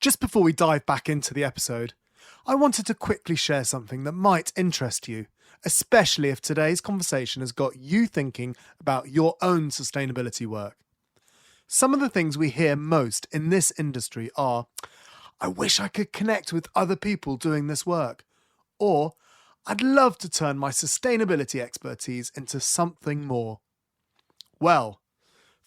Just before we dive back into the episode, I wanted to quickly share something that might interest you, especially if today's conversation has got you thinking about your own sustainability work. Some of the things we hear most in this industry are, I wish I could connect with other people doing this work, or I'd love to turn my sustainability expertise into something more. Well,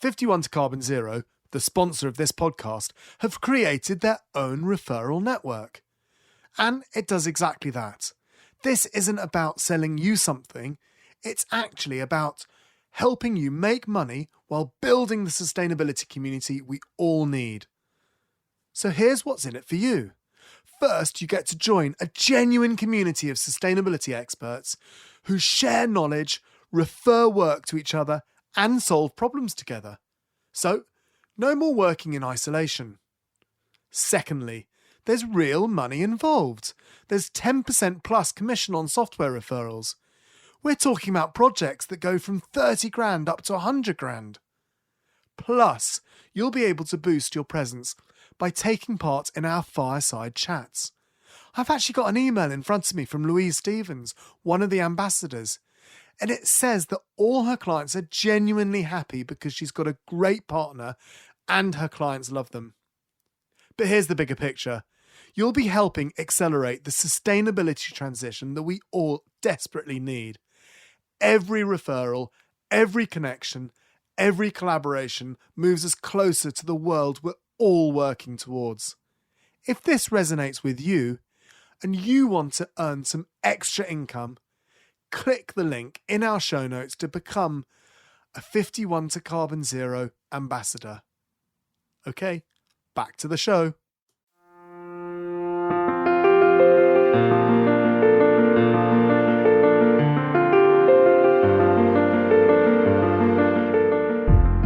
51 to Carbon Zero, the sponsor of this podcast, have created their own referral network. And it does exactly that. This isn't about selling you something, it's actually about helping you make money while building the sustainability community we all need. So here's what's in it for you. First, you get to join a genuine community of sustainability experts who share knowledge, refer work to each other, and solve problems together. So, no more working in isolation. Secondly, there's real money involved. There's 10% plus commission on software referrals. We're talking about projects that go from 30 grand up to 100 grand. Plus, you'll be able to boost your presence by taking part in our fireside chats. I've actually got an email in front of me from Louise Stevens, one of the ambassadors, and it says that all her clients are genuinely happy because she's got a great partner and her clients love them. But here's the bigger picture. You'll be helping accelerate the sustainability transition that we all desperately need. Every referral, every connection, every collaboration moves us closer to the world we're all working towards. If this resonates with you and you want to earn some extra income, click the link in our show notes to become a 51 to Carbon Zero ambassador. Okay, back to the show.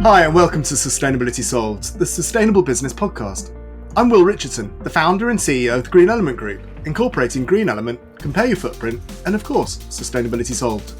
Hi and welcome to Sustainability Solved, the Sustainable Business Podcast. I'm Will Richardson, the founder and CEO of the Green Element Group, incorporating Green Element, Compare Your Footprint, and of course, Sustainability Solved.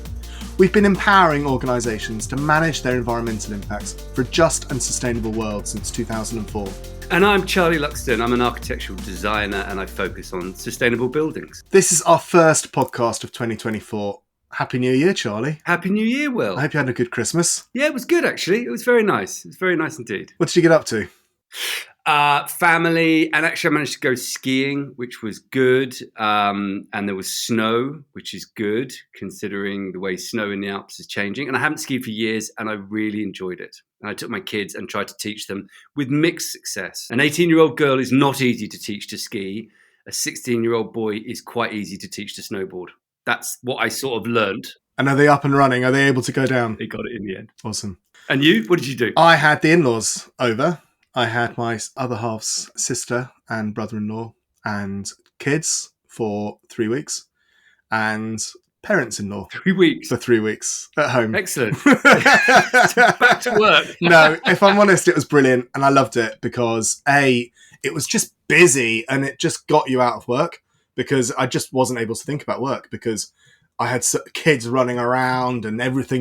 We've been empowering organisations to manage their environmental impacts for a just and sustainable world since 2004. And I'm Charlie Luxton. I'm an architectural designer and I focus on sustainable buildings. This is our first podcast of 2024. Happy New Year, Charlie. Happy New Year, Will. I hope you had a good Christmas. Yeah, it was good, actually. It was very nice. It was very nice indeed. What did you get up to? Family, and actually I managed to go skiing, which was good. And there was snow, which is good, considering the way snow in the Alps is changing. And I haven't skied for years, and I really enjoyed it. And I took my kids and tried to teach them with mixed success. An 18-year-old girl is not easy to teach to ski. A 16-year-old boy is quite easy to teach to snowboard. That's what I sort of learned. And are they up and running? Are they able to go down? They got it in the end. Awesome. And you? What did you do? I had the in-laws over. I had my other half's sister and brother-in-law and kids for 3 weeks and parents-in-law 3 weeks for 3 weeks at home. Excellent. Back to work. No, if I'm honest, it was brilliant and I loved it because it was just busy and it just got you out of work because I just wasn't able to think about work because I had kids running around and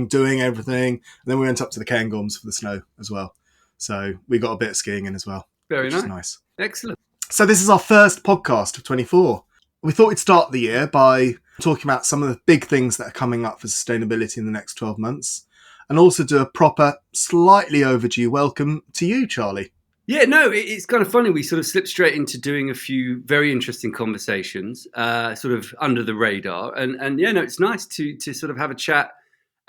doing everything. And then we went up to the Cairngorms for the snow as well. So we got a bit of skiing in as well. Very nice. Nice. Excellent. So this is our first podcast of 24. We thought we'd start the year by talking about some of the big things that are coming up for sustainability in the next 12 months and also do a proper, slightly overdue welcome to you, Charlie. Yeah, no, it's kind of funny. We sort of slipped straight into doing a few very interesting conversations, sort of under the radar. And yeah, no, it's nice to sort of have a chat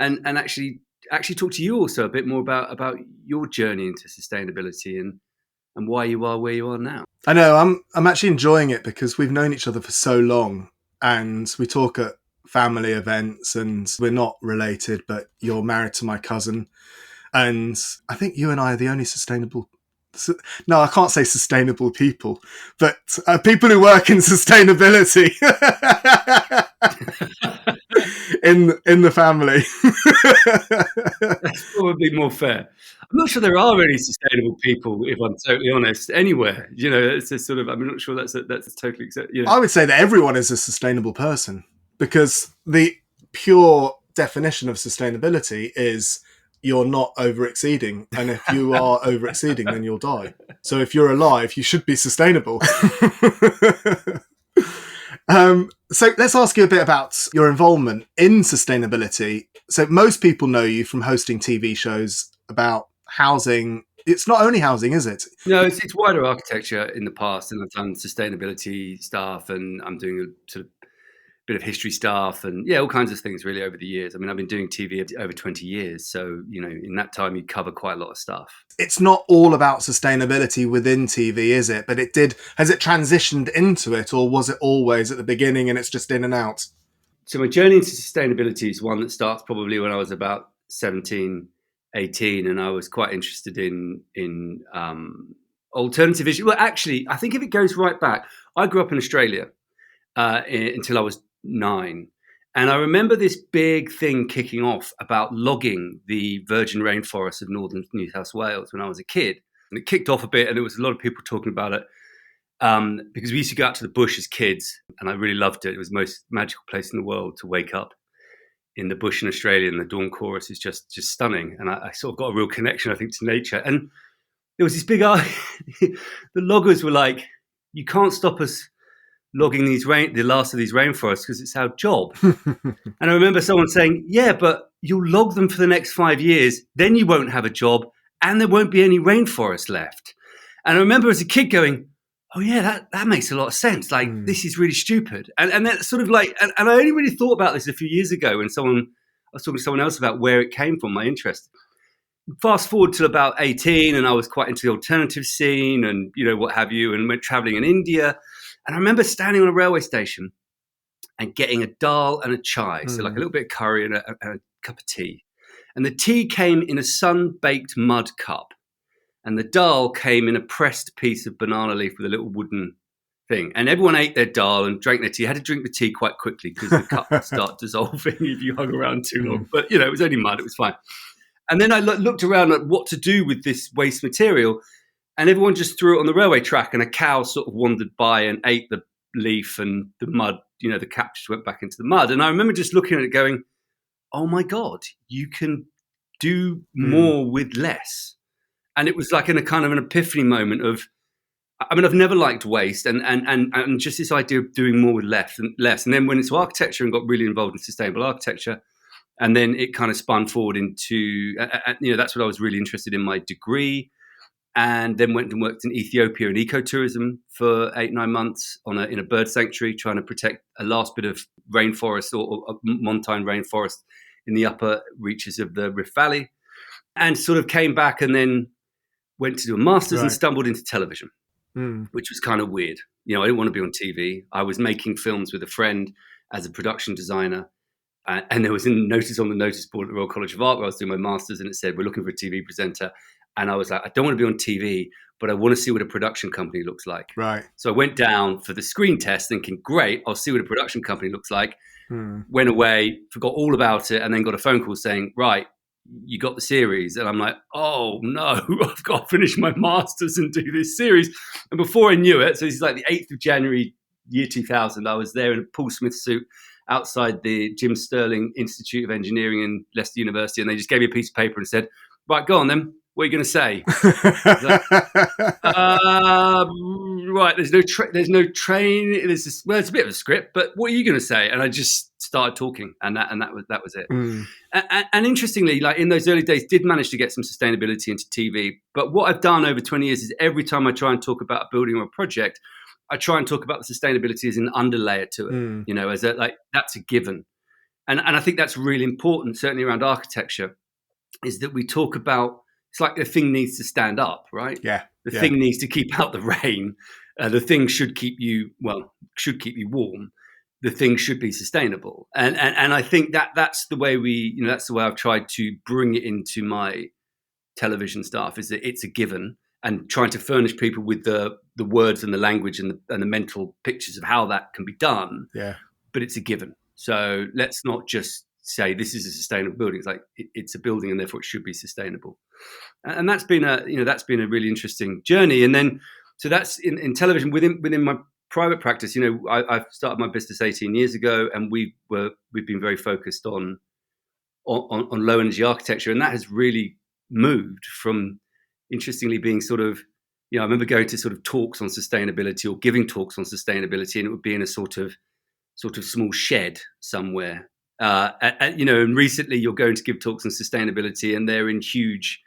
and actually talk to you also a bit more about your journey into sustainability and why you are where you are now. I know, I'm actually enjoying it because we've known each other for so long and we talk at family events and we're not related, but you're married to my cousin. And I think you and I are the only no, I can't say sustainable people, but people who work in sustainability in the family. That's probably more fair. I'm not sure there are any sustainable people, if I'm totally honest, anywhere. You know, it's a sort of, I'm not sure that's totally acceptable. You know. I would say that everyone is a sustainable person because the pure definition of sustainability is you're not over exceeding. And if you are over exceeding, then you'll die. So if you're alive, you should be sustainable. So let's ask you a bit about your involvement in sustainability. So most people know you from hosting TV shows about housing. It's not only housing, is it? No, it's wider architecture in the past, and I've done sustainability stuff, and I'm doing a sort of bit of history stuff, and all kinds of things really over the years. I mean, I've been doing TV over 20 years, so in that time you cover quite a lot of stuff. It's not all about sustainability within TV, is it? But has it transitioned into it, or was it always at the beginning and it's just in and out? So my journey into sustainability is one that starts probably when I was about 17, 18, and I was quite interested in alternative issues. Well, actually, I think if it goes right back, I grew up in Australia until I was 9. And I remember this big thing kicking off about logging the virgin rainforest of northern New South Wales when I was a kid. And it kicked off a bit, and there was a lot of people talking about it because we used to go out to the bush as kids, and I really loved it. It was the most magical place in the world to wake up in the bush in Australia, and the dawn chorus is just stunning. And I sort of got a real connection, I think, to nature. And there was this big the loggers were like, you can't stop us logging the last of these rainforests because it's our job. And I remember someone saying, yeah, but you'll log them for the next 5 years, then you won't have a job and there won't be any rainforest left. And I remember as a kid going, oh yeah, that makes a lot of sense. Like, this is really stupid. And that's sort of like, and I only really thought about this a few years ago when I was talking to someone else about where it came from, my interest. Fast forward to about 18, and I was quite into the alternative scene and, what have you, and went traveling in India. And I remember standing on a railway station and getting a dal and a chai, so like a little bit of curry and a cup of tea. And the tea came in a sun-baked mud cup, and the dal came in a pressed piece of banana leaf with a little wooden thing. And everyone ate their dal and drank their tea. Had to drink the tea quite quickly because the cup would start dissolving if you hung around too long. But, it was only mud. It was fine. And then I looked around at what to do with this waste material, and everyone just threw it on the railway track, and a cow sort of wandered by and ate the leaf, and the mud, the cap just went back into the mud. And I remember just looking at it going, oh my God, you can do more with less. And it was like in a kind of an epiphany moment of, I mean, I've never liked waste, and just this idea of doing more with less. And then went into architecture and got really involved in sustainable architecture. And then it kind of spun forward into, that's what I was really interested in my degree. And then went and worked in Ethiopia in ecotourism for 8-9 months in a bird sanctuary, trying to protect a last bit of rainforest or montane rainforest in the upper reaches of the Rift Valley. And sort of came back and then went to do a master's and stumbled into television, which was kind of weird. I didn't want to be on TV. I was making films with a friend as a production designer. And there was a notice on the notice board at the Royal College of Art where I was doing my master's, and it said, we're looking for a TV presenter. And I was like, I don't want to be on TV, but I want to see what a production company looks like. Right. So I went down for the screen test thinking, great, I'll see what a production company looks like. Went away, forgot all about it, and then got a phone call saying, right, you got the series. And I'm like, oh no, I've got to finish my master's and do this series. And before I knew it, so this is like the 8th of January, year 2000, I was there in a Paul Smith suit outside the Jim Sterling Institute of Engineering in Leicester University. And they just gave me a piece of paper and said, right, go on then. What are you going to say? Right, there's no train. It's a bit of a script, but what are you going to say? And I just started talking, and that was it. And interestingly, like in those early days, did manage to get some sustainability into TV. But what I've done over 20 years is every time I try and talk about a building or a project, I try and talk about the sustainability as an underlayer to it. As that's a given, and I think that's really important, certainly around architecture, is that we talk about. It's like the thing needs to stand up, right? Yeah. The thing needs to keep out the rain. The thing should keep you warm. The thing should be sustainable. And I think that's the way that's the way I've tried to bring it into my television stuff, is that it's a given, and trying to furnish people with the words and the language and the mental pictures of how that can be done. Yeah. But it's a given. So let's not just say this is a sustainable building. It's like it's a building, and therefore it should be sustainable. And that's been a really interesting journey. And then so that's in television within my private practice. I started my business 18 years ago, and we've been very focused on on low energy architecture, and that has really moved from, interestingly, being sort of, I remember going to sort of talks on sustainability or giving talks on sustainability, and it would be in a sort of small shed somewhere. And recently you're going to give talks on sustainability, and they're in huge,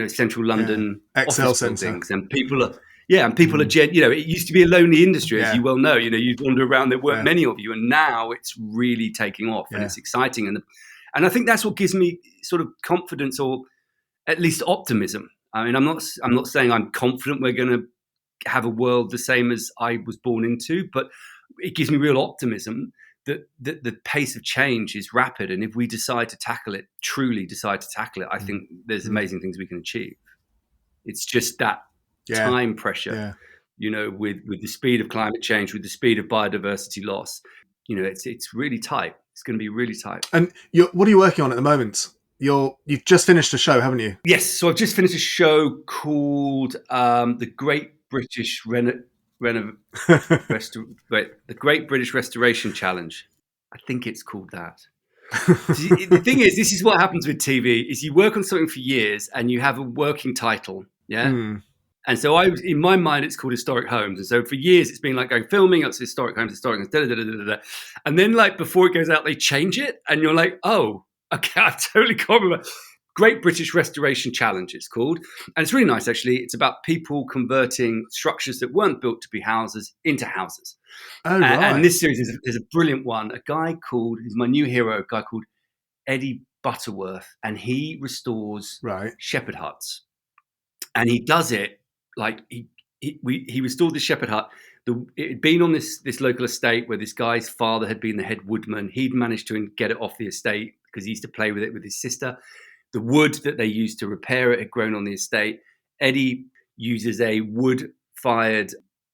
central London Excel office Centre. buildings, and people are, it used to be a lonely industry, as you well know. You'd wander around, there weren't many of you, and now it's really taking off, and it's exciting, and I think that's what gives me sort of confidence, or at least optimism. I mean, I'm not saying I'm confident we're going to have a world the same as I was born into, but it gives me real optimism that the pace of change is rapid, and if we truly decide to tackle it, I think there's amazing things we can achieve. It's just that time pressure, with the speed of climate change, with the speed of biodiversity loss, it's really tight. It's going to be really tight. And what are you working on at the moment? You've just finished a show, haven't you? Yes, so I've just finished a show called The Great British The Great British Restoration Challenge. I think it's called that. The thing is, this is what happens with TV: is you work on something for years and you have a working title, And so in my mind, it's called Historic Homes. And so for years, it's been like going filming, it's Historic Homes, and then like before it goes out, they change it, and you're like, oh, okay, I totally can't remember. Great British Restoration Challenge, it's called. And it's really nice, actually. It's about people converting structures that weren't built to be houses into houses. Oh, right. And this series is a brilliant one. He's my new hero, a guy called Eddie Butterworth, and he restores shepherd huts. And he does it like he restored the shepherd hut. It had been on this local estate where this guy's father had been the head woodman. He'd managed to get it off the estate because he used to play with it with his sister. The wood that they used to repair it had grown on the estate. Eddie uses a wood-fired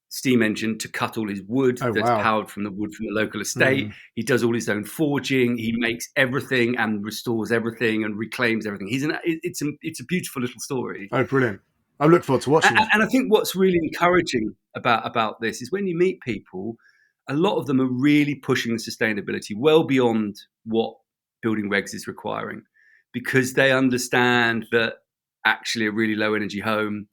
steam engine to cut all his wood powered from the wood from the local estate. He does all his own forging. He makes everything and restores everything and reclaims everything. It's a beautiful little story. Oh, brilliant. I look forward to watching it. And I think what's really encouraging about this is when you meet people, a lot of them are really pushing the sustainability well beyond what building regs is requiring, because they understand that actually a really low energy home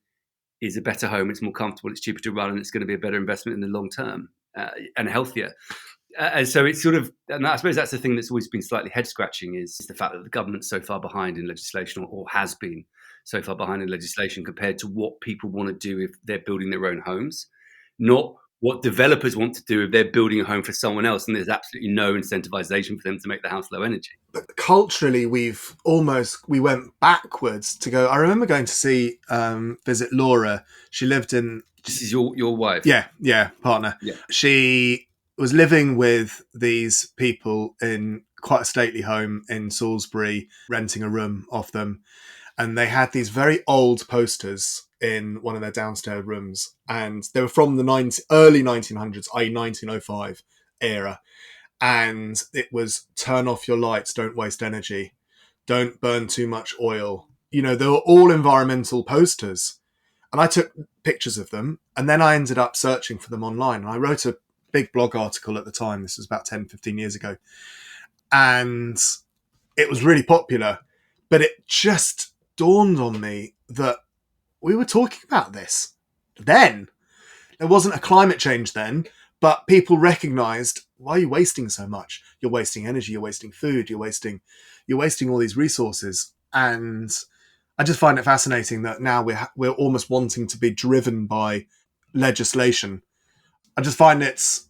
is a better home. It's more comfortable, it's cheaper to run, and it's going to be a better investment in the long term and healthier. And so it's sort of, and I suppose that's the thing that's always been slightly head scratching, is the fact that the government's so far behind in legislation, or has been so far behind in legislation compared to what people want to do if they're building their own homes, not what developers want to do if they're building a home for someone else, and there's absolutely no incentivization for them to make the house low energy. But culturally, we went backwards to go. I remember going to visit Laura. She lived in... This is your wife? Yeah, partner. Yeah. She was living with these people in quite a stately home in Salisbury, renting a room off them. And they had these very old posters in one of their downstairs rooms. And they were from the early 1900s, i.e. 1905 era. And it was, turn off your lights, don't waste energy, don't burn too much oil. They were all environmental posters. And I took pictures of them. And then I ended up searching for them online. And I wrote a big blog article at the time. This was about 10, 15 years ago. And it was really popular. But it just dawned on me that we were talking about this then. There wasn't a climate change then, but people recognized, why are you wasting so much? You're wasting energy, you're wasting food, you're wasting all these resources. And I just find it fascinating that now we're almost wanting to be driven by legislation. I just find it's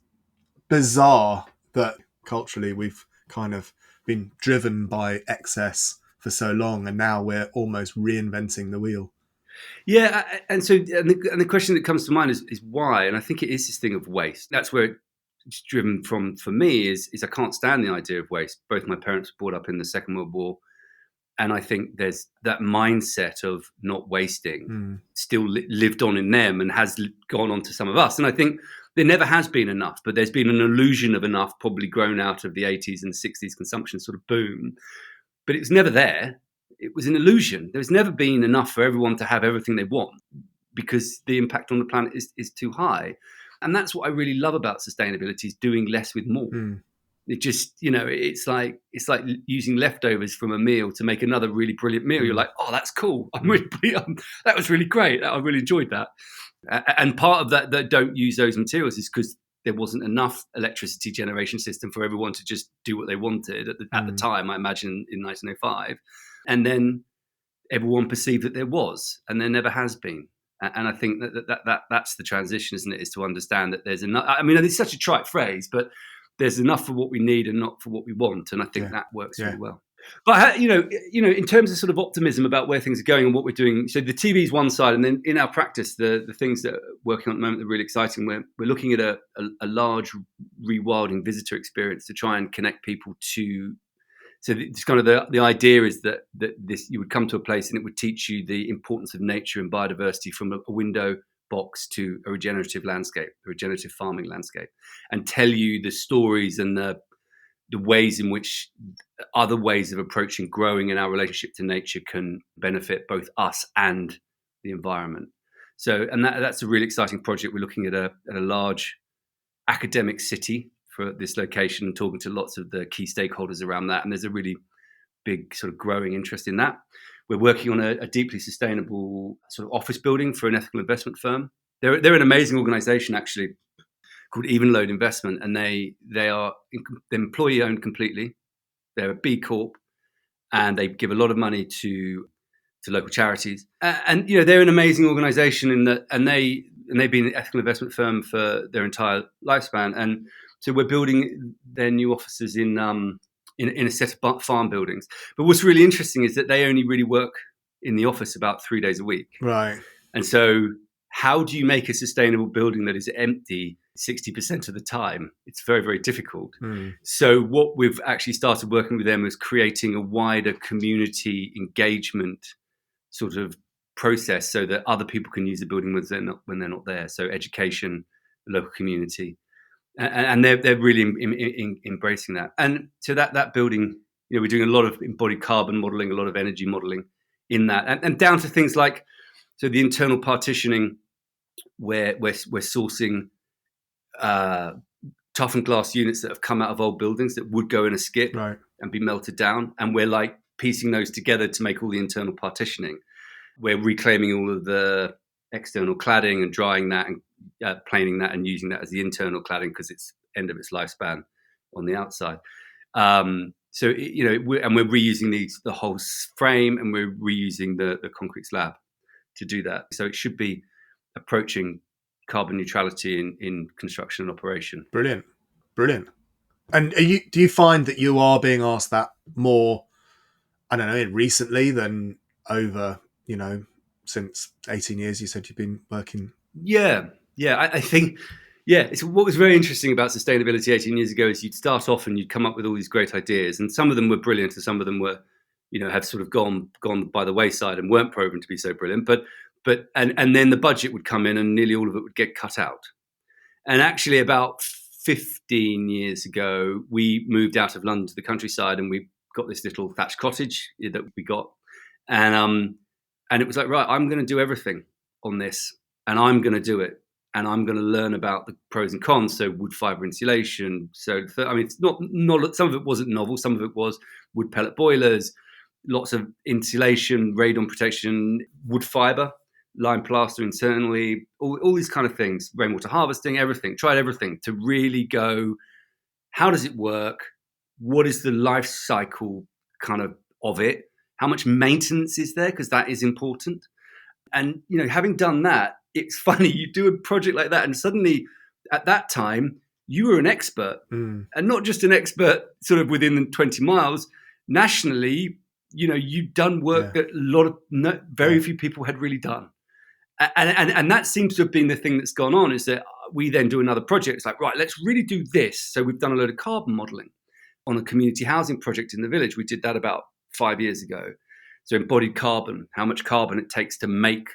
bizarre that culturally we've kind of been driven by excess for so long, and now we're almost reinventing the wheel. Yeah, and the question that comes to mind is why? And I think it is this thing of waste. That's where it's driven from for me is I can't stand the idea of waste. Both my parents were brought up in the Second World War, and I think there's that mindset of not wasting still lived on in them and has gone on to some of us. And I think there never has been enough, but there's been an illusion of enough, probably grown out of the 80s and 60s consumption sort of boom. But it was never there. It was an illusion. There's never been enough for everyone to have everything they want, because the impact on the planet is too high. And that's what I really love about sustainability, is doing less with more. It just, it's like using leftovers from a meal to make another really brilliant meal. You're like, oh, that's cool. That was really great. I really enjoyed that. And part of that don't use those materials is because there wasn't enough electricity generation system for everyone to just do what they wanted at the time, I imagine, in 1905. And then everyone perceived that there was, and there never has been. And I think that's the transition, isn't it? Is to understand that there's enough. I mean, it's such a trite phrase, but there's enough for what we need and not for what we want. And I think that works really well. But in terms of sort of optimism about where things are going and what we're doing. So the TV is one side, and then in our practice, the things that we're working on at the moment are really exciting. We're looking at a large rewilding visitor experience to try and connect people to. So it's kind of the idea is that this, you would come to a place and it would teach you the importance of nature and biodiversity from a window box to a regenerative landscape, a regenerative farming landscape, and tell you the stories and the ways in which other ways of approaching growing and our relationship to nature can benefit both us and the environment. So, and that's a really exciting project. We're looking at a large academic city for this location and talking to lots of the key stakeholders around that. And there's a really big sort of growing interest in that. We're working on a deeply sustainable sort of office building for an ethical investment firm. They're an amazing organization, actually, called Even Load Investment, and they're employee owned completely. They're a B Corp, and they give a lot of money to local charities. And they're an amazing organization in that, and they've been an ethical investment firm for their entire lifespan. And so we're building their new offices in a set of farm buildings. But what's really interesting is that they only really work in the office about 3 days a week. Right. And so how do you make a sustainable building that is empty 60% of the time? It's very, very difficult. So what we've actually started working with them is creating a wider community engagement sort of process so that other people can use the building when they're not there. So education, the local community. And they're really embracing that. And so that building, we're doing a lot of embodied carbon modeling, a lot of energy modeling in that, and down to things like, so the internal partitioning, where we're sourcing toughened glass units that have come out of old buildings that would go in a skip and be melted down, and we're like piecing those together to make all the internal partitioning. We're reclaiming all of the external cladding and drying that and planing that and using that as the internal cladding because it's end of its lifespan on the outside. And we're reusing the whole frame, and we're reusing the concrete slab to do that. So it should be approaching carbon neutrality in construction and operation. Brilliant. And do you find that you are being asked that more, I don't know, recently than over, since 18 years you said you've been working? Yeah. I think, it's what was very interesting about sustainability 18 years ago is you'd start off and you'd come up with all these great ideas, and some of them were brilliant and some of them were, have sort of gone by the wayside and weren't proven to be so brilliant. But then the budget would come in and nearly all of it would get cut out. And actually about 15 years ago, we moved out of London to the countryside, and we got this little thatched cottage that we got. And it was like, right, I'm going to do everything on this, and I'm going to do it. And I'm going to learn about the pros and cons. So wood fiber insulation. So, it's not some of it wasn't novel. Some of it was wood pellet boilers, lots of insulation, radon protection, wood fiber, lime plaster internally, all these kind of things, rainwater harvesting, everything, tried everything to really go, how does it work? What is the life cycle kind of it? How much maintenance is there? Because that is important. And, having done that, it's funny, you do a project like that and suddenly at that time you were an expert, and not just an expert sort of within 20 miles. Nationally, you'd done work that very few people had really done. And that seems to have been the thing that's gone on, is that we then do another project. It's like, right, let's really do this. So we've done a load of carbon modeling on a community housing project in the village. We did that about 5 years ago. So embodied carbon, how much carbon it takes to make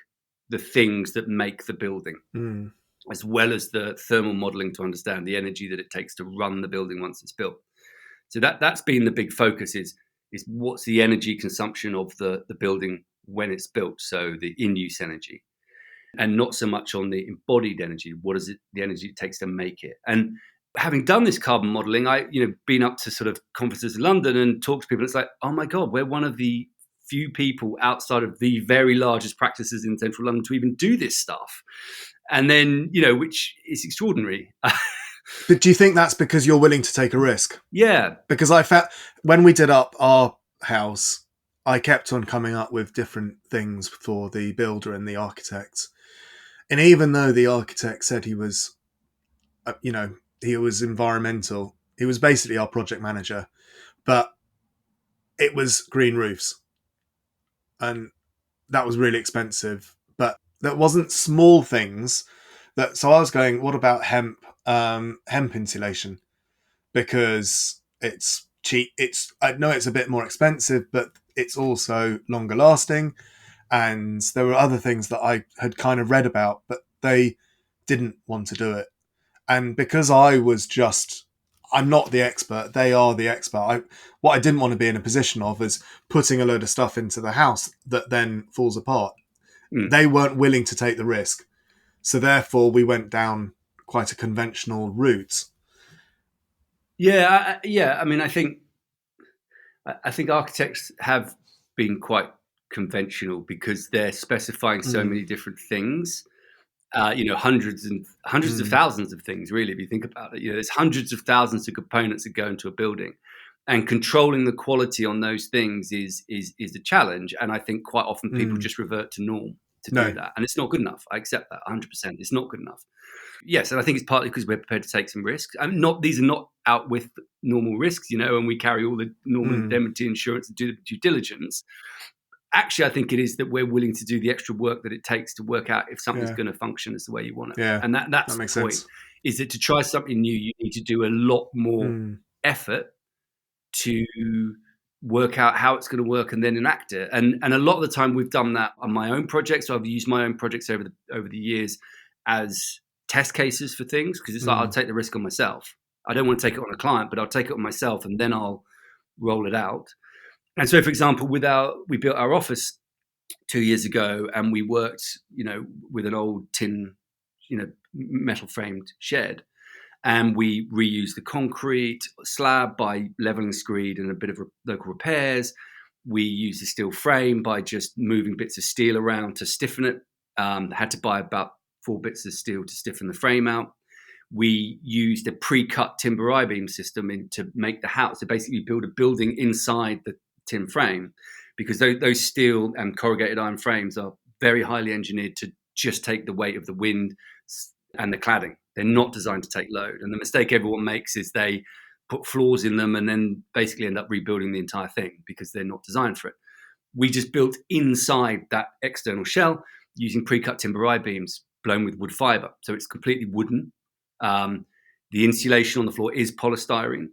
the things that make the building, as well as the thermal modeling to understand the energy that it takes to run the building once it's built. So that's been the big focus is what's the energy consumption of the building when it's built, so the in-use energy, and not so much on the embodied energy. What is it, the energy it takes to make it? And having done this carbon modeling, I, been up to sort of conferences in London and talked to people. It's like, oh my God, we're one of the few people outside of the very largest practices in central London to even do this stuff. And then, which is extraordinary. But do you think that's because you're willing to take a risk? Yeah. Because I felt when we did up our house, I kept on coming up with different things for the builder and the architect. And even though the architect said he was, he was environmental, he was basically our project manager, but it was green roofs. And that was really expensive. But that wasn't small things. So I was going, what about hemp insulation? Because it's cheap. I know it's a bit more expensive, but it's also longer lasting. And there were other things that I had kind of read about, but they didn't want to do it. And because I'm not the expert, they are the expert. What I didn't want to be in a position of is putting a load of stuff into the house that then falls apart. They weren't willing to take the risk. So therefore we went down quite a conventional route. Yeah. I mean, I think architects have been quite conventional because they're specifying so many different things. Hundreds of thousands of things, really, if you think about it. There's hundreds of thousands of components that go into a building, and controlling the quality on those things is a challenge. And I think quite often people just revert to norm to do that, and it's not good enough. I accept that 100%. It's not good enough. Yes, and I think it's partly because we're prepared to take some risks. I mean, these are not out with normal risks, and we carry all the normal indemnity insurance and do the due diligence. Actually, I think it is that we're willing to do the extra work that it takes to work out if something's going to function as the way you want it. Yeah, and that's that the point. Sense. Is that to try something new, you need to do a lot more effort to work out how it's going to work and then enact it. And a lot of the time we've done that on my own projects. So I've used my own projects over the years as test cases for things, because it's like I'll take the risk on myself. I don't want to take it on a client, but I'll take it on myself and then I'll roll it out. And so, for example, we built our office 2 years ago, and we worked, with an old tin, metal framed shed, and we reused the concrete slab by leveling screed and a bit of local repairs. We used the steel frame by just moving bits of steel around to stiffen it. Had to buy about 4 bits of steel to stiffen the frame out. We used a pre-cut timber I-beam system to make the house, to basically build a building inside the tin frame, because those steel and corrugated iron frames are very highly engineered to just take the weight of the wind and the cladding. They're not designed to take load. And the mistake everyone makes is they put flaws in them and then basically end up rebuilding the entire thing because they're not designed for it. We just built inside that external shell using pre-cut timber I-beams blown with wood fiber. So it's completely wooden. The insulation on the floor is polystyrene,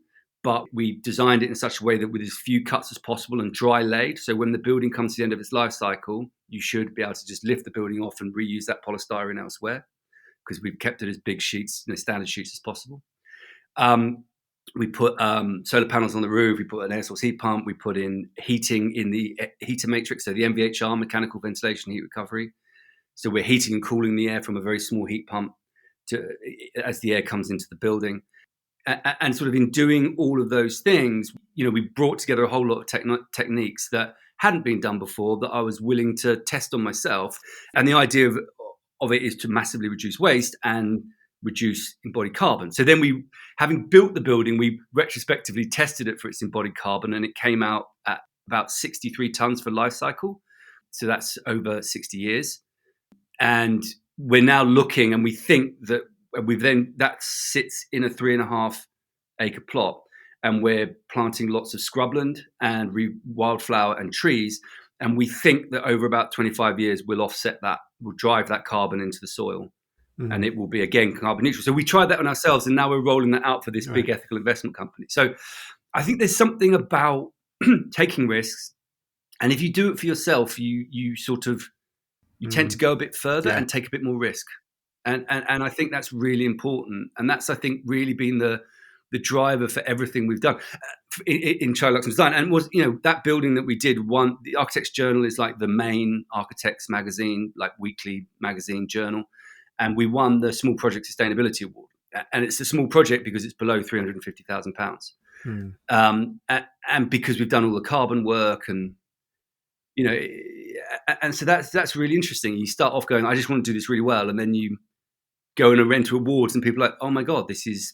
but we designed it in such a way that with as few cuts as possible and dry laid. So when the building comes to the end of its life cycle, you should be able to just lift the building off and reuse that polystyrene elsewhere, because we've kept it as big sheets, standard sheets as possible. We put solar panels on the roof. We put an air source heat pump. We put in heating in the heater matrix, so the MVHR, mechanical ventilation heat recovery. So we're heating and cooling the air from a very small heat pump as the air comes into the building. And sort of in doing all of those things, we brought together a whole lot of techniques that hadn't been done before, that I was willing to test on myself. And the idea of it is to massively reduce waste and reduce embodied carbon. So then having built the building, we retrospectively tested it for its embodied carbon, and it came out at about 63 tons for life cycle. So that's over 60 years. And we're now looking, and we think that that sits in a 3.5 acre plot, and we're planting lots of scrubland and wildflower and trees. And we think that over about 25 years, we'll offset that, we'll drive that carbon into the soil, and it will be, again, carbon neutral. So we tried that on ourselves, and now we're rolling that out for this big ethical investment company. So I think there's something about taking risks. And if you do it for yourself, you tend to go a bit further and take a bit more risk. And I think that's really important. And that's, I think, really been the driver for everything we've done in Charlie Luxman's design. And was, that building that we did, the Architects Journal is like the main architects magazine, like weekly magazine journal. And we won the Small Project Sustainability Award. and it's a small project because it's below £350,000. And because we've done all the carbon work, and and so that's really interesting. You start off going, I just want to do this really well, and then you go and enter awards, and people are like, oh my god, this is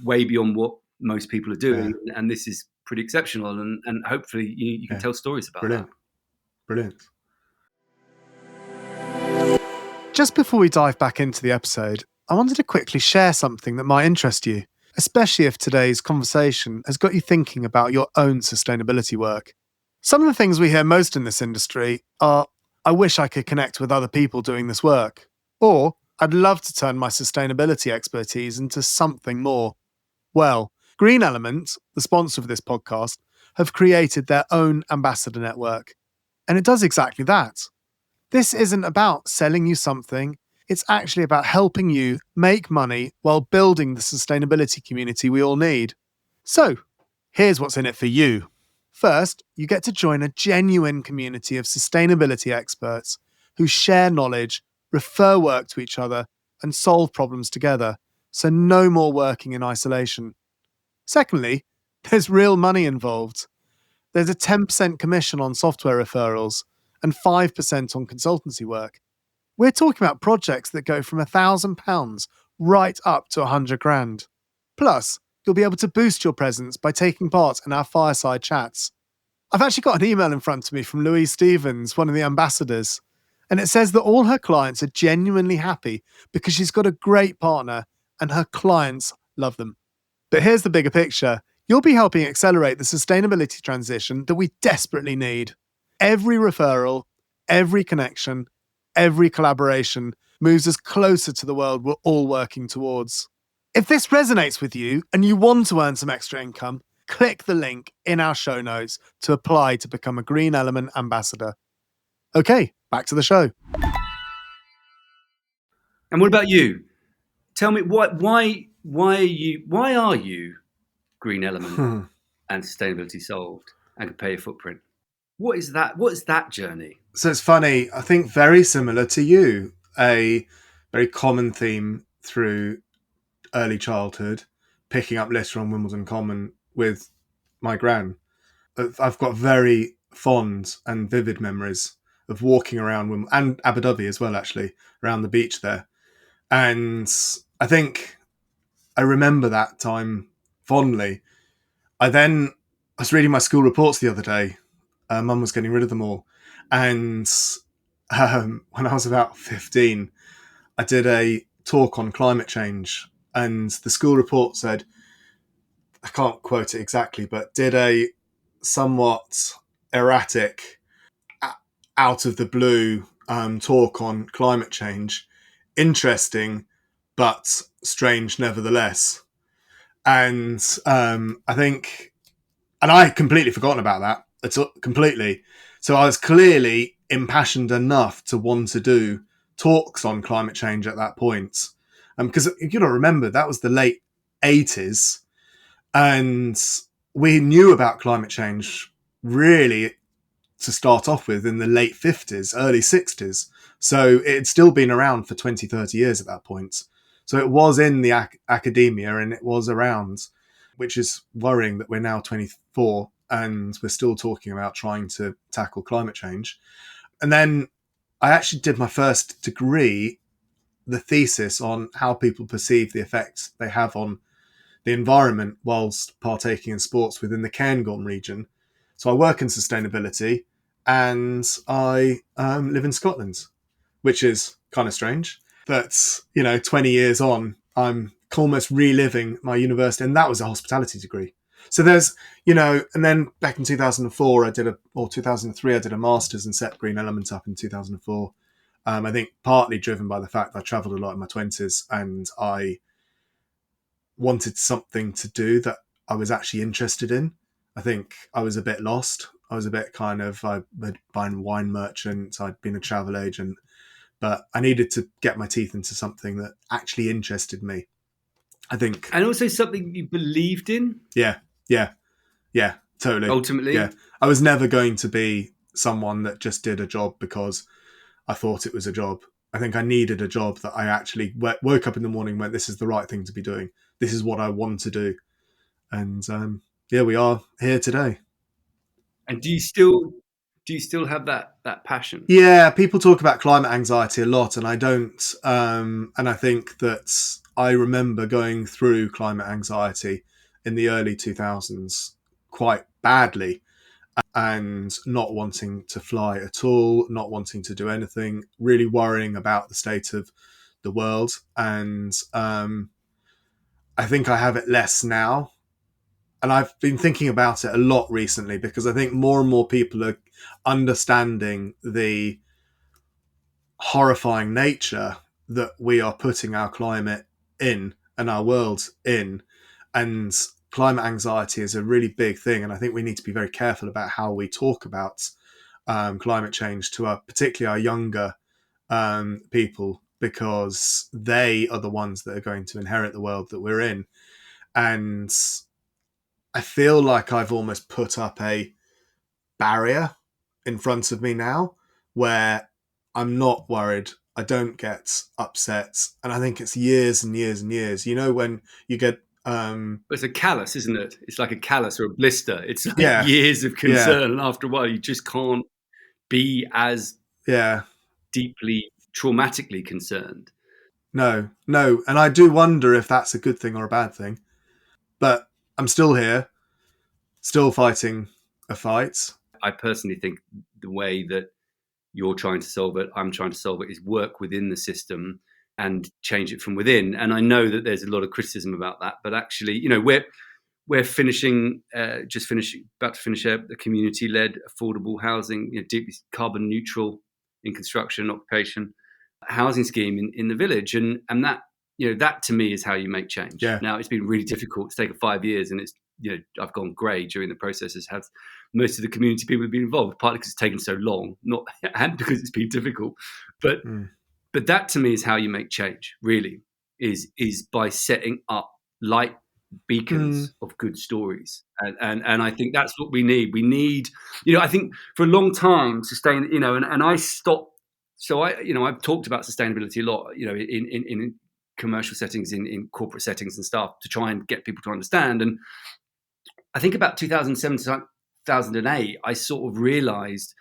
way beyond what most people are doing, and this is pretty exceptional, and hopefully you can tell stories about that. Brilliant. Just before we dive back into the episode, I wanted to quickly share something that might interest you, especially if today's conversation has got you thinking about your own sustainability work. Some of the things we hear most in this industry are, I wish I could connect with other people doing this work, or I'd love to turn my sustainability expertise into something more. Well, Green Element, the sponsor of this podcast, have created their own ambassador network. And it does exactly that. This isn't about selling you something. It's actually about helping you make money while building the sustainability community we all need. So, here's what's in it for you. First, you get to join a genuine community of sustainability experts who share knowledge, refer work to each other, and solve problems together, so no more working in isolation. Secondly, there's real money involved. There's a 10% commission on software referrals and 5% on consultancy work. We're talking about projects that go from £1,000 right up to 100 grand. Plus, you'll be able to boost your presence by taking part in our fireside chats. I've actually got an email in front of me from Louise Stevens, one of the ambassadors, and it says that all her clients are genuinely happy because she's got a great partner and her clients love them. But here's the bigger picture. You'll be helping accelerate the sustainability transition that we desperately need. Every referral, every connection, every collaboration moves us closer to the world we're all working towards. If this resonates with you and you want to earn some extra income, click the link in our show notes to apply to become a Green Element ambassador. Okay, back to the show. And what about you? Tell me, why are you Green Element and Sustainability Solved and Compare Your Footprint? What is that journey? So it's funny, I think very similar to you, a very common theme through early childhood, picking up litter on Wimbledon Common with my gran. I've got very fond and vivid memories of walking around Wimbledon, and Abu Dhabi as well, actually, around the beach there. And I think I remember that time fondly. I was reading my school reports the other day. Mum was getting rid of them all. And when I was about 15, I did a talk on climate change. And the school report said, I can't quote it exactly, but did a somewhat erratic, out of the blue talk on climate change. Interesting, but strange nevertheless. And I think, and I had completely forgotten about that. It's completely. So I was clearly impassioned enough to want to do talks on climate change at that point. Because you got to remember, that was the late 80s. And we knew about climate change really to start off with in the late 50s, early 60s. So it had still been around for 20, 30 years at that point. So it was in the academia and it was around, which is worrying that we're now 24 and we're still talking about trying to tackle climate change. And then I actually did my first degree, the thesis on how people perceive the effects they have on the environment whilst partaking in sports within the Cairngorm region. So I work in sustainability and I live in Scotland, which is kind of strange. But, 20 years on, I'm almost reliving my university, and that was a hospitality degree. So there's, and then back in 2004, 2003, I did a master's and set Green Element up in 2004. I think partly driven by the fact that I travelled a lot in my 20s and I wanted something to do that I was actually interested in. I think I was a bit lost. I was a bit I had been a wine merchant, I'd been a travel agent, but I needed to get my teeth into something that actually interested me, I think. And also something you believed in? Yeah, totally. Ultimately? Yeah. I was never going to be someone that just did a job because I thought it was a job. I think I needed a job that I actually woke up in the morning and went, this is the right thing to be doing. This is what I want to do. And yeah, we are here today. And do you still have that passion? Yeah, people talk about climate anxiety a lot, and I don't. And I think that I remember going through climate anxiety in the early 2000s quite badly, and not wanting to fly at all, not wanting to do anything, really worrying about the state of the world. And I think I have it less now. And I've been thinking about it a lot recently because I think more and more people are understanding the horrifying nature that we are putting our climate in and our world in. And climate anxiety is a really big thing. And I think we need to be very careful about how we talk about climate change to particularly our younger people, because they are the ones that are going to inherit the world that we're in. And I feel like I've almost put up a barrier in front of me now where I'm not worried. I don't get upset. And I think it's years and years and years. You know, when you get, It's a callus, isn't it? It's like a callus or a blister. It's like yeah, years of yeah, concern, and after a while, you just can't be as yeah, deeply traumatically concerned. no, no. And I do wonder if that's a good thing or a bad thing. But I'm still here, still fighting a fight. I personally think the way that you're trying to solve it, I'm trying to solve it, is work within the system and change it from within. And I know that there's a lot of criticism about that, but actually, we're finishing, about to finish a community-led affordable housing, deeply carbon neutral in construction occupation housing scheme in the village, and that to me is how you make change. Yeah. Now it's been really difficult. It's taken 5 years, and I've gone grey during the process, as have most of the community people who've been involved. Partly because it's taken so long, not and because it's been difficult, but Mm. but that to me is how you make change. Really, is by setting up light Mm. beacons of good stories, and I think that's what we need. We need, I think for a long time, and I stopped. So I've talked about sustainability a lot, in commercial settings, in corporate settings and stuff, to try and get people to understand. And I think about 2007 to 2008, I sort of realized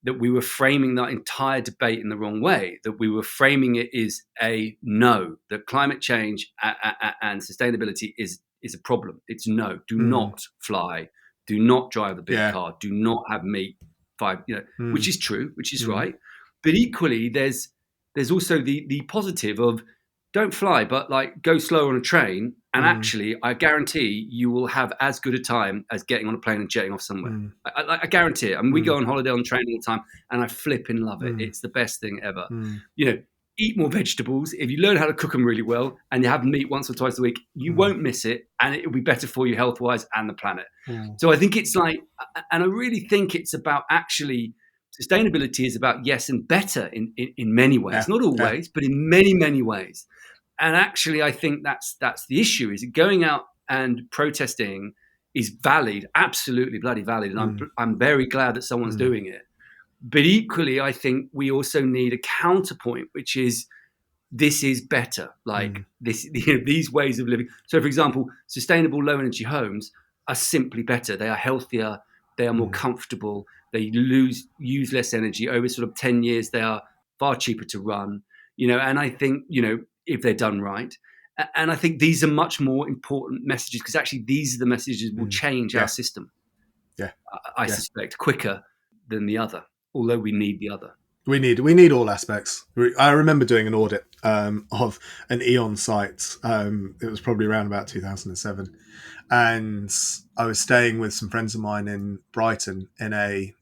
that we were framing that entire debate in the wrong way, that we were framing it as a no, that climate change and sustainability is a problem. It's no, do Mm. not fly, do not drive a big Yeah. car, do not have meat, which Mm. is true, which is Mm. right. But equally, there's also the positive of don't fly, but like go slow on a train. And Mm. actually, I guarantee you will have as good a time as getting on a plane and jetting off somewhere. Mm. I guarantee it. I mean, we Mm. go on holiday on the train all the time, and I flipping love it. Mm. It's the best thing ever. Mm. Eat more vegetables. If you learn how to cook them really well, and you have meat once or twice a week, you Mm. won't miss it, and it will be better for you health wise and the planet. Mm. So I think it's like, and I really think it's about actually. Sustainability is about yes and better in many ways, Yeah. not Yeah. always, but in many, many ways. And actually, I think that's the issue: is going out and protesting is valid, absolutely bloody valid, and Mm. I'm very glad that someone's Mm. doing it. But equally, I think we also need a counterpoint, which is this is better. Like Mm. this, these ways of living. So, for example, sustainable low energy homes are simply better. They are healthier. They are more Mm. comfortable. They use less energy over sort of 10 years. They are far cheaper to run. And I think if they're done right. And I think these are much more important messages, because actually these are the messages that will Mm. change our Yeah. system. Yeah. I Yeah. suspect quicker than the other, although we need the other. We need all aspects. I remember doing an audit of an Eon site. It was probably around about 2007, and I was staying with some friends of mine in Brighton in a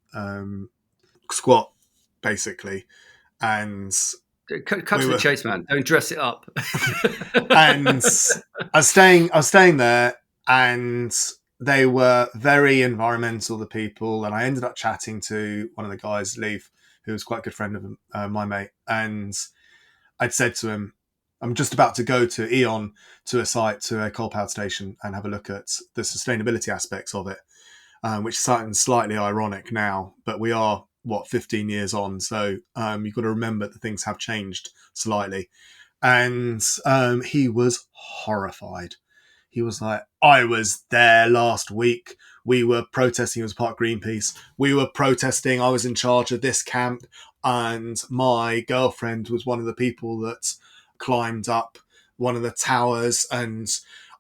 squat, basically, and Cut we to the were chase, man. Don't dress it up. and I was staying there, and they were very environmental, the people, and I ended up chatting to one of the guys, Leaf, who was quite a good friend of my mate, and I'd said to him, I'm just about to go to Eon, to a coal powered station, and have a look at the sustainability aspects of it, which sounds slightly ironic now, but we are 15 years on. So you've got to remember that things have changed slightly. And he was horrified. He was like, I was there last week. We were protesting. It was part of Greenpeace. We were protesting. I was in charge of this camp. And my girlfriend was one of the people that climbed up one of the towers. And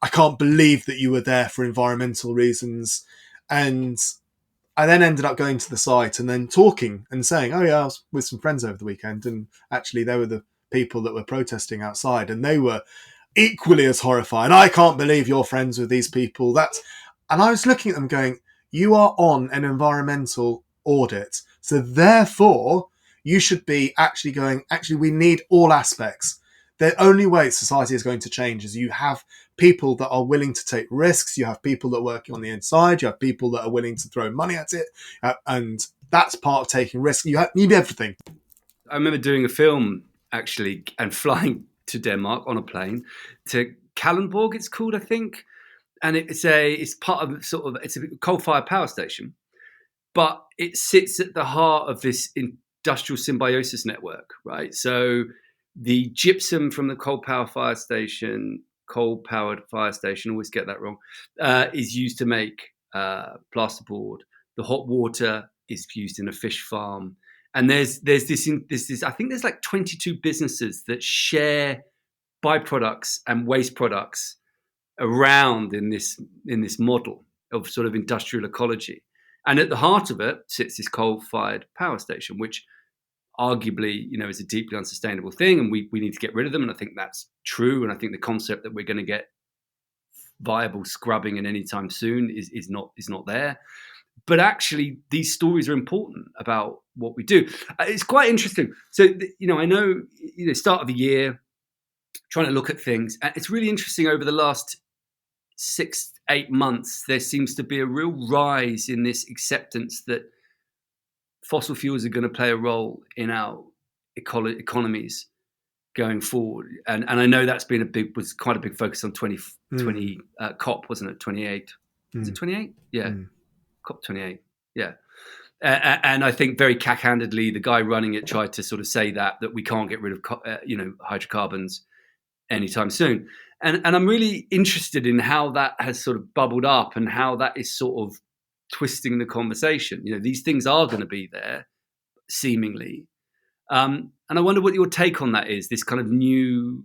I can't believe that you were there for environmental reasons. And I then ended up going to the site and then talking and saying, oh yeah, I was with some friends over the weekend. And actually they were the people that were protesting outside, and they were equally as horrified. I can't believe you're friends with these people. And I was looking at them going, you are on an environmental audit. So therefore you should be actually going, actually, we need all aspects. The only way society is going to change is you have people that are willing to take risks. You have people that are working on the inside. You have people that are willing to throw money at it. And that's part of taking risks. You need everything. I remember doing a film, actually, and flying to Denmark on a plane to Kalundborg, it's called, I think. And it's part of sort of, it's a coal-fired power station, but it sits at the heart of this industrial symbiosis network, right? So the gypsum from the coal-powered fire station, always get that wrong, is used to make plasterboard. The hot water is used in a fish farm. And there's this, I think there's like 22 businesses that share byproducts and waste products around in this model of sort of industrial ecology. And at the heart of it sits this coal-fired power station, which arguably, is a deeply unsustainable thing, and we need to get rid of them. And I think that's true. And I think the concept that we're going to get viable scrubbing in any time soon is not there. But actually, these stories are important about what we do. It's quite interesting. So, I know, start of the year, trying to look at things. And it's really interesting over the last 6-8 months, there seems to be a real rise in this acceptance that fossil fuels are going to play a role in our economies going forward. And I know that's been was quite a big focus on 2020 COP, wasn't it? 28. Is it 28? Yeah. COP 28. Yeah. And I think very cack-handedly, the guy running it tried to sort of say that we can't get rid of, hydrocarbons anytime soon. And I'm really interested in how that has sort of bubbled up and how that is sort of twisting the conversation. These things are going to be there, seemingly. And I wonder what your take on that is, this kind of new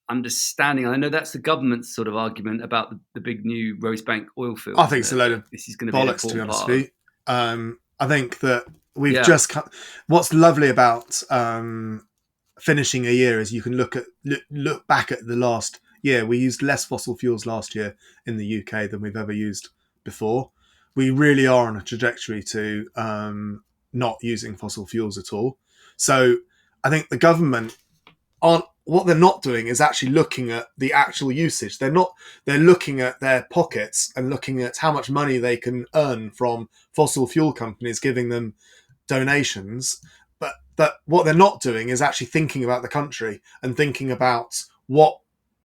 understanding. I know that's the government's sort of argument about the big new Rosebank oil field. I think it's a load of this is going bollocks, to be honest with you. I think that we've just... What's lovely about finishing a year is you can look back at the last year. We used less fossil fuels last year in the UK than we've ever used before. We really are on a trajectory to not using fossil fuels at all. So I think the government what they're not doing is actually looking at the actual usage. They're looking at their pockets and looking at how much money they can earn from fossil fuel companies giving them donations. But what they're not doing is actually thinking about the country and thinking about what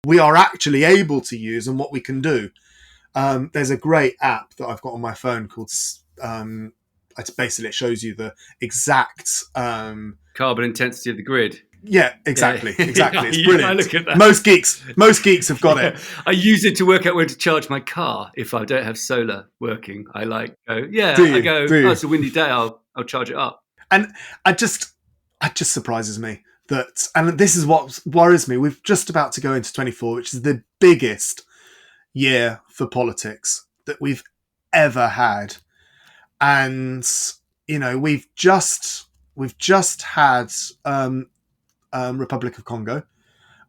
we are actually able to use and what we can do. There's a great app that I've got on my phone called it shows you the exact carbon intensity of the grid. Yeah, exactly. Yeah. Exactly. It's brilliant. I look at that. Most geeks have got it. I use it to work out when to charge my car if I don't have solar working. I it's a windy day, I'll charge it up. And it just surprises me that, and this is what worries me, we're just about to go into 24, which is the biggest year for politics that we've ever had. And we've just had Republic of Congo.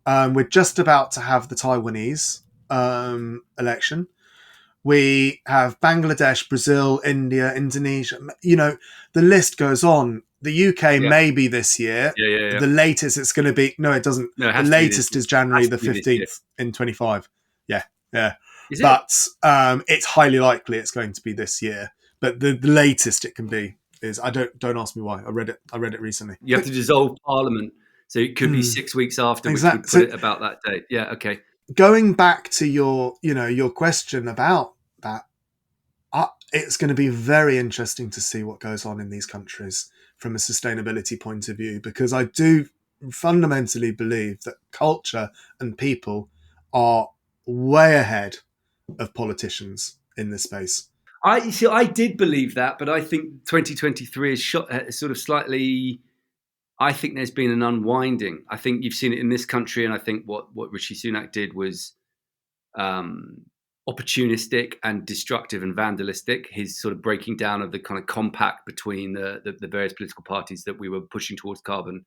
We're just about to have the Taiwanese election. We have Bangladesh, Brazil, India, Indonesia. The list goes on. The UK maybe this year. Yeah. The latest it's going to be. No, it doesn't. No, the latest is January the 15th in 25. Yeah. But it's highly likely it's going to be this year. But the latest it can be is, don't ask me why. I read it recently. You have to dissolve Parliament, so it could be 6 weeks after, which would put it about that date. Yeah, okay. Going back to your question about that, it's going to be very interesting to see what goes on in these countries from a sustainability point of view, because I do fundamentally believe that culture and people are way ahead of politicians in this space. I did believe that, but I think 2023 is sort of slightly. I think there's been an unwinding. I think you've seen it in this country, and I think what Rishi Sunak did was opportunistic and destructive and vandalistic. His sort of breaking down of the kind of compact between the various political parties that we were pushing towards carbon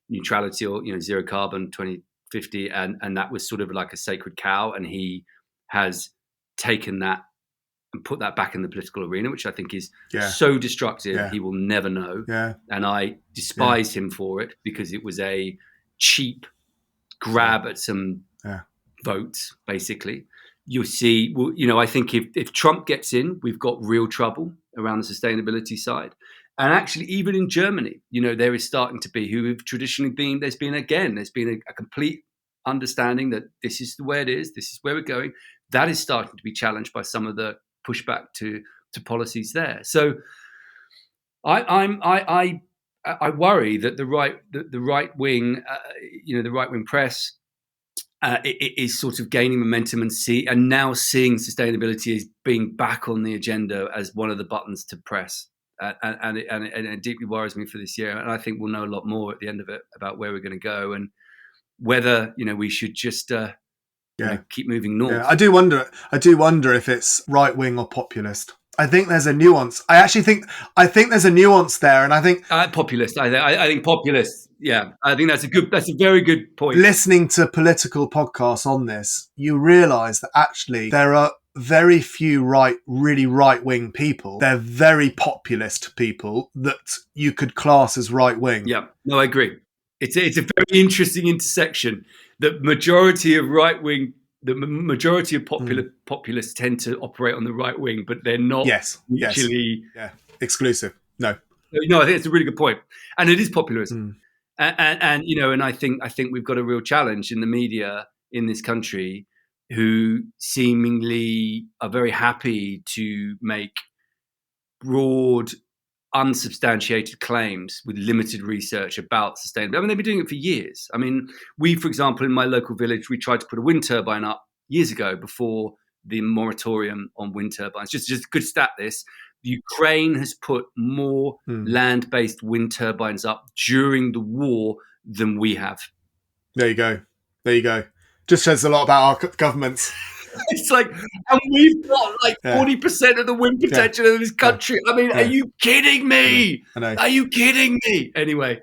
neutrality, or zero carbon 2050, and that was sort of like a sacred cow, and he has taken that and put that back in the political arena, which I think is so destructive. He will never know, and I despise him for it, because it was a cheap grab at some votes, basically. You'll see, I think if Trump gets in, we've got real trouble around the sustainability side. And actually, even in Germany, there is starting to be, who have traditionally been, there's been a complete understanding that this is the way it is, this is where we're going. That is starting to be challenged by some of the pushback to policies there. So I worry that the right wing, the right wing press, it is sort of gaining momentum and now seeing sustainability as being back on the agenda as one of the buttons to press. And it deeply worries me for this year. And I think we'll know a lot more at the end of it about where we're going to go and whether we should just keep moving north. I do wonder if it's right wing or populist. I think there's a nuance. I think there's a nuance there, and I think populist. I think populist. Yeah, I think that's a very good point. Listening to political podcasts on this, you realise that actually there are very few really right wing people. They're very populist people that you could class as right wing. Yeah, no, I agree. It's a very interesting intersection. The majority of right wing. The majority of populists tend to operate on the right wing, but they're not mutually exclusive. No, I think it's a really good point, and it is populism. And I think we've got a real challenge in the media in this country, who seemingly are very happy to make broad, unsubstantiated claims with limited research about sustainability. I mean, they've been doing it for years. I mean, we, for example, in my local village, we tried to put a wind turbine up years ago before the moratorium on wind turbines. Just a good stat, this. Ukraine has put more land-based wind turbines up during the war than we have. There you go. Just says a lot about our governments. It's like, and we've got like 40% of the wind potential in this country. I mean, are you kidding me? I know. Are you kidding me? Anyway,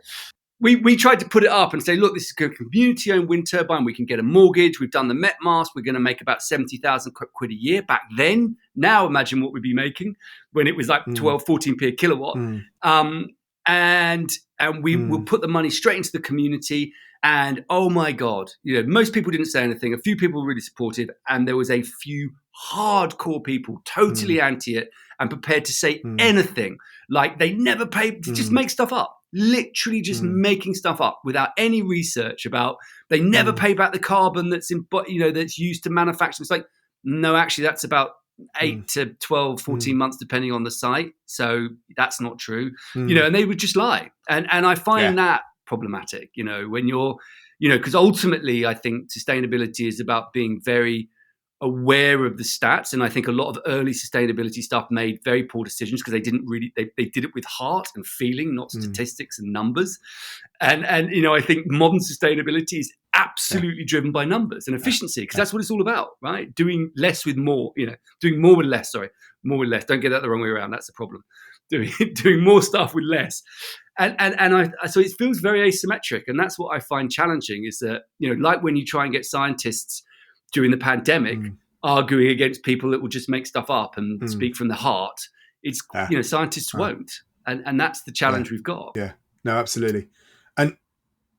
we tried to put it up and say, look, this is a community-owned wind turbine. We can get a mortgage. We've done the Met mast. We're going to make about 70,000 quid a year back then. Now imagine what we'd be making when it was like 12, 14p a kilowatt. And we will put the money straight into the community. And oh my God, most people didn't say anything. A few people were really supportive, and there was a few hardcore people totally anti it and prepared to say anything. Like they never pay, just make stuff up, literally just making stuff up without any research about. They never pay back the carbon that's that's used to manufacture. It's like, no, actually, that's about 8 to 12, 14 months, depending on the site. So that's not true, and they would just lie. And I find that problematic, when you're, because ultimately I think sustainability is about being very aware of the stats. And I think a lot of early sustainability stuff made very poor decisions because they didn't really, they did it with heart and feeling, not statistics and numbers. And I think modern sustainability is absolutely driven by numbers and efficiency, because that's what it's all about, right? Doing less with more, doing more with less, more with less. Don't get that the wrong way around. That's the problem. Doing more stuff with less. So it feels very asymmetric. And that's what I find challenging, is that, like when you try and get scientists during the pandemic arguing against people that will just make stuff up and speak from the heart, it's, scientists won't. And that's the challenge we've got. Yeah, no, absolutely. And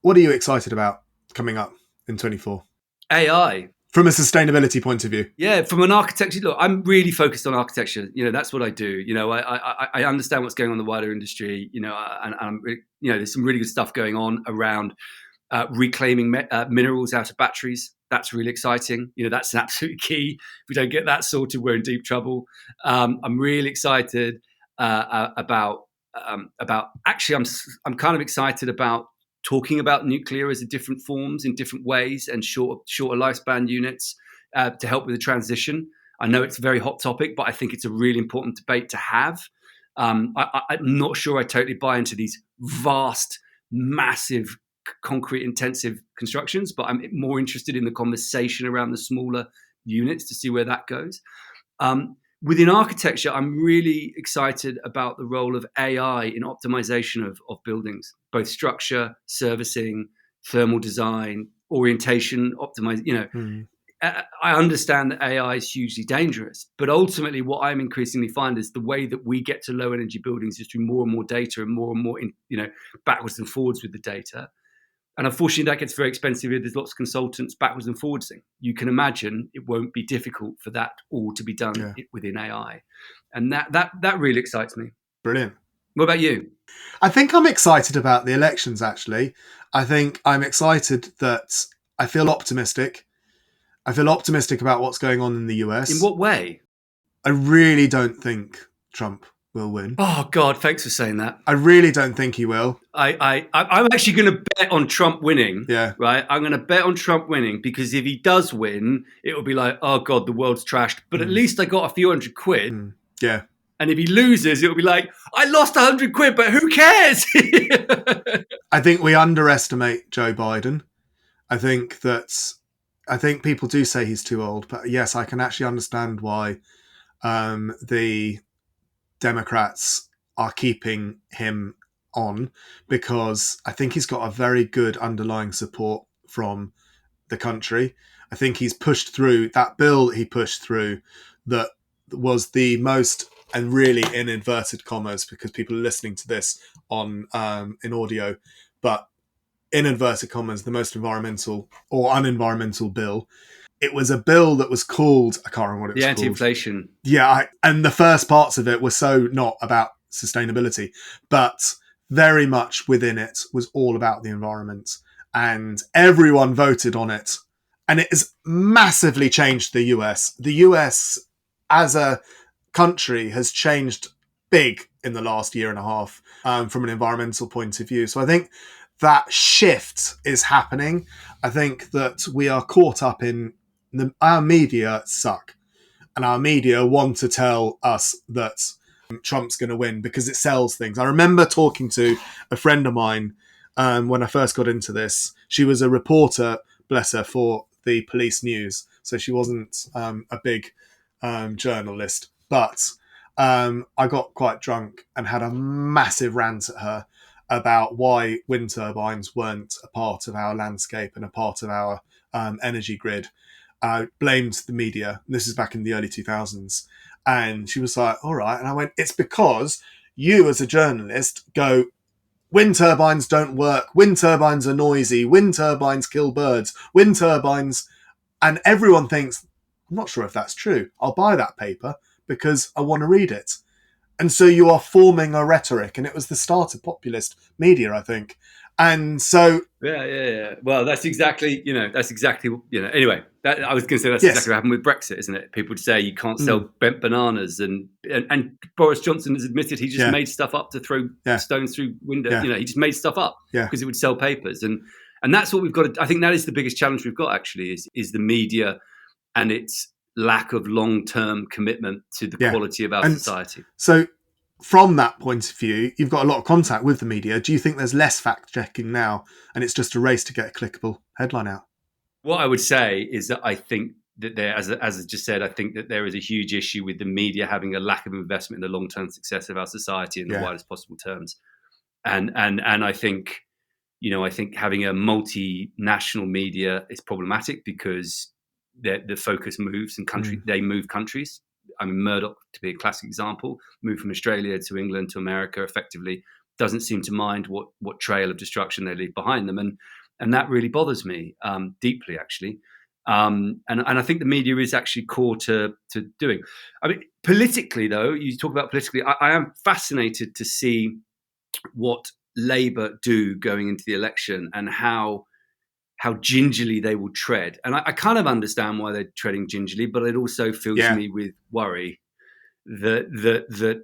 what are you excited about coming up in 24? AI. From a sustainability point of view. Yeah, from an architecture, look, I'm really focused on architecture. That's what I do. I understand what's going on in the wider industry, and I'm, there's some really good stuff going on around reclaiming minerals out of batteries. That's really exciting. That's an absolute key. If we don't get that sorted, we're in deep trouble. I'm really excited about. Actually, I'm kind of excited about talking about nuclear as a different forms in different ways and shorter lifespan units to help with the transition. I know it's a very hot topic, but I think it's a really important debate to have. I'm not sure I totally buy into these vast, massive, concrete intensive constructions, but I'm more interested in the conversation around the smaller units to see where that goes. Within architecture, I'm really excited about the role of AI in optimization of buildings, both structure, servicing, thermal design, orientation, I understand that AI is hugely dangerous, but ultimately what I'm increasingly find is the way that we get to low energy buildings is through more and more data and more backwards and forwards with the data. And unfortunately, that gets very expensive. There's lots of consultants backwards and forwardsing. You can imagine it won't be difficult for that all to be done within AI. And that really excites me. Brilliant. What about you? I think I'm excited about the elections, actually. I think I'm excited that I feel optimistic. I feel optimistic about what's going on in the US. In what way? I really don't think Trump will win. Oh, God, thanks for saying that. I really don't think he will. I'm actually going to bet on Trump winning. Yeah. Right? I'm going to bet on Trump winning because if he does win, it will be like, oh, God, the world's trashed. But at least I got a few $100. Yeah. And if he loses, it'll be like, I lost $100, but who cares? I think we underestimate Joe Biden. I think people do say he's too old, but yes, I can actually understand why the Democrats are keeping him on, because I think he's got a very good underlying support from the country. I think he's pushed through that bill he pushed through that was the most, and really in inverted commas because people are listening to this on in audio, but in inverted commas, the most environmental or unenvironmental bill. It was a bill that was called, I can't remember what it was the called. Anti-inflation. Yeah, and the first parts of it were so not about sustainability, but very much within it was all about the environment. And everyone voted on it. And it has massively changed the US. The US as a country has changed big in the last year and a half from an environmental point of view. So I think that shift is happening. I think that we are caught up in our media suck, and our media want to tell us that Trump's going to win because it sells things. I remember talking to a friend of mine when I first got into this. She was a reporter, bless her, for the police news, so she wasn't a big journalist. But I got quite drunk and had a massive rant at her about why wind turbines weren't a part of our landscape and a part of our energy grid. I blamed the media. This is back in the early 2000s. And she was like, all right. And I went, it's because you as a journalist go, wind turbines don't work. Wind turbines are noisy. Wind turbines kill birds. Wind turbines. And everyone thinks, I'm not sure if that's true. I'll buy that paper because I want to read it. And so you are forming a rhetoric. And it was the start of populist media, I think. And so... Yeah. Well, that's exactly, anyway, I was going to say that's exactly what happened with Brexit, isn't it? People would say you can't sell bent bananas. And Boris Johnson has admitted he just made stuff up to throw stones through windows. Yeah. He just made stuff up because it would sell papers. And that's what we've got to, I think that is the biggest challenge we've got actually is the media and its lack of long-term commitment to the quality of our society. So from that point of view, you've got a lot of contact with the media. Do you think there's less fact-checking now and it's just a race to get a clickable headline out? What I would say is that I think that there, as I just said, I think that there is a huge issue with the media having a lack of investment in the long-term success of our society in the widest possible terms. And I think, I think having a multinational media is problematic because the focus moves and they move countries. I mean, Murdoch, to be a classic example, moved from Australia to England to America effectively, doesn't seem to mind what trail of destruction they leave behind them. And that really bothers me deeply, actually. And I think the media is actually core to doing. I mean, politically, though, you talk about politically, I am fascinated to see what Labour do going into the election and how how gingerly they will tread. And I kind of understand why they're treading gingerly, but it also fills me with worry that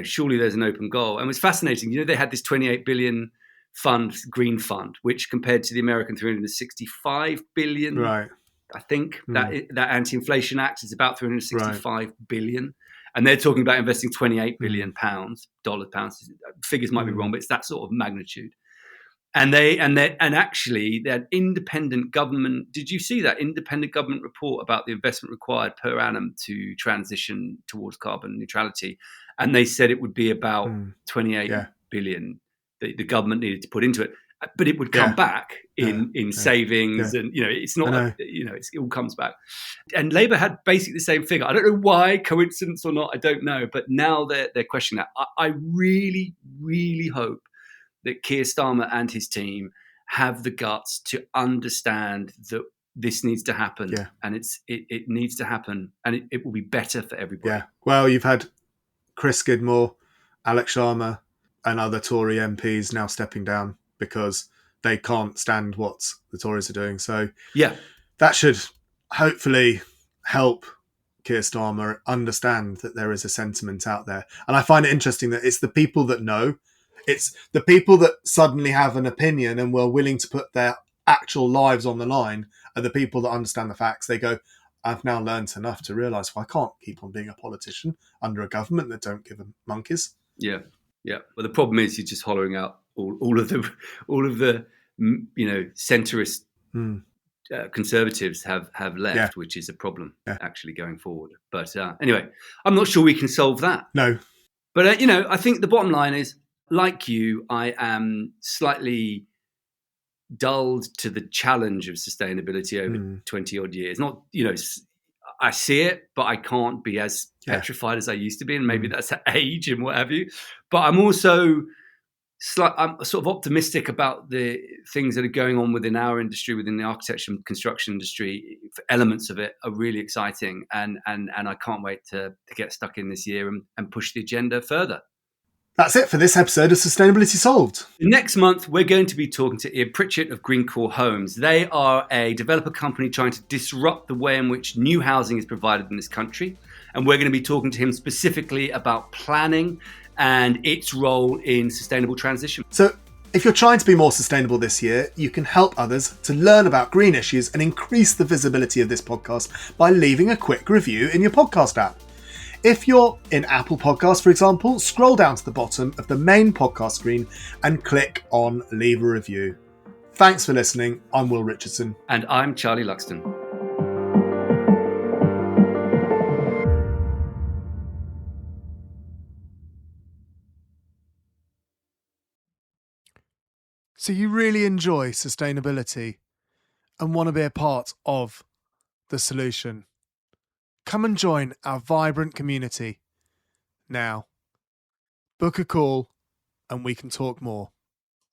surely there's an open goal. And it was fascinating. They had this 28 billion green fund, which compared to the American 365 billion, right. I think that anti-inflation act is about 365 billion. And they're talking about investing 28 billion pounds. Figures might be wrong, but it's that sort of magnitude. And actually they had independent government. Did you see that independent government report about the investment required per annum to transition towards carbon neutrality? And they said it would be about 28 billion that the government needed to put into it, but it would come back in savings, and it's not. It all comes back. And Labour had basically the same figure. I don't know why, coincidence or not, I don't know. But now they're questioning that. I really, really hope that Keir Starmer and his team have the guts to understand that this needs to happen, and it needs to happen, and it will be better for everybody. Yeah. Well, you've had Chris Skidmore, Alex Sharma, and other Tory MPs now stepping down because they can't stand what the Tories are doing. So that should hopefully help Keir Starmer understand that there is a sentiment out there. And I find it interesting that it's the people that know. It's the people that suddenly have an opinion and were willing to put their actual lives on the line are the people that understand the facts. They go, I've now learned enough to realise, I can't keep on being a politician under a government that don't give a monkeys. Yeah. Well, the problem is you're just hollowing out all of the centrist conservatives have left, which is a problem actually going forward. But anyway, I'm not sure we can solve that. No. But I think the bottom line is, like you, I am slightly dulled to the challenge of sustainability over 20 odd years. Not, I see it, but I can't be as petrified as I used to be. And maybe that's age and what have you. But I'm also I'm sort of optimistic about the things that are going on within our industry, within the architecture and construction industry. Elements of it are really exciting. And I can't wait to get stuck in this year and push the agenda further. That's it for this episode of Sustainability Solved. Next month, we're going to be talking to Ian Pritchett of Greencore Homes. They are a developer company trying to disrupt the way in which new housing is provided in this country. And we're going to be talking to him specifically about planning and its role in sustainable transition. So if you're trying to be more sustainable this year, you can help others to learn about green issues and increase the visibility of this podcast by leaving a quick review in your podcast app. If you're in Apple Podcasts, for example, scroll down to the bottom of the main podcast screen and click on Leave a Review. Thanks for listening. I'm Will Richardson. And I'm Charlie Luxton. So you really enjoy sustainability and want to be a part of the solution? Come and join our vibrant community now. Book a call and we can talk more.